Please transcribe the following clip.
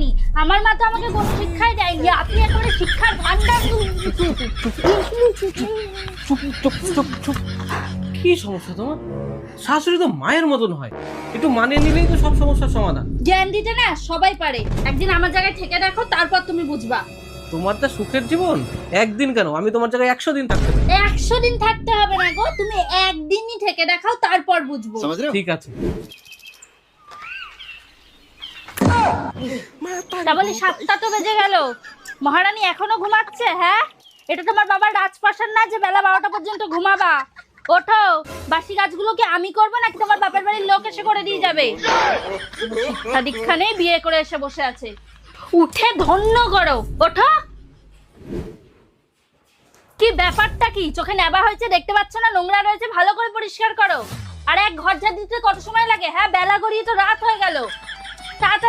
যায়নি, আমার মা তো আমাকে কোনো শিক্ষাই দেয়নি। আপনি একেবারে শিক্ষার ভান্ডার। চুপ। কি সমস্যা তোমার? শাশুড়ি তো মায়ের মতন হয়, একটু মানিয়ে নিলেই তো সব সমস্যার সমাধান। জ্ঞান দিতে না সবাই পারে, একদিন আমার জায়গায় থেকে দেখো, তারপর তুমি বুঝবা। তোমার তো সুখের জীবন, একদিন কেন, আমি তোমার জায়গায় 100 দিন থাকতে পারি। 100 দিন থাকতে হবে না গো, তুমি একদিনই থেকে দেখাও, তারপর বুঝবো। ঠিক আছে। তা বলি 7টা তো বেজে গেল, মহারানী এখনো ঘুমাচ্ছে? হ্যাঁ, এটা তোমার বাবার রাজপ্রাসাদ না যে বেলা 12টা পর্যন্ত ঘুমাবা। ওঠো, বাসি কাজগুলো কি আমি করবো নাকি তোমার বাপের বাড়ির লোক এসে করে দিয়ে যাবে? শিক্ষা দীক্ষা নেই, বিয়ে করে এসে বসে আছে। উঠে ধন্য করো, ওঠো। কি ব্যাপারটা কি? চোখে নেবা হয়েছে, দেখতে পাচ্ছ না নোংরা রয়েছে? ভালো করে পরিষ্কার করো। আর এক ঘর ঝাড় দিতে কত সময় লাগে? হ্যাঁ, বেলা গড়িয়ে তো রাত হয়ে গেল। তাড়াতাড়ি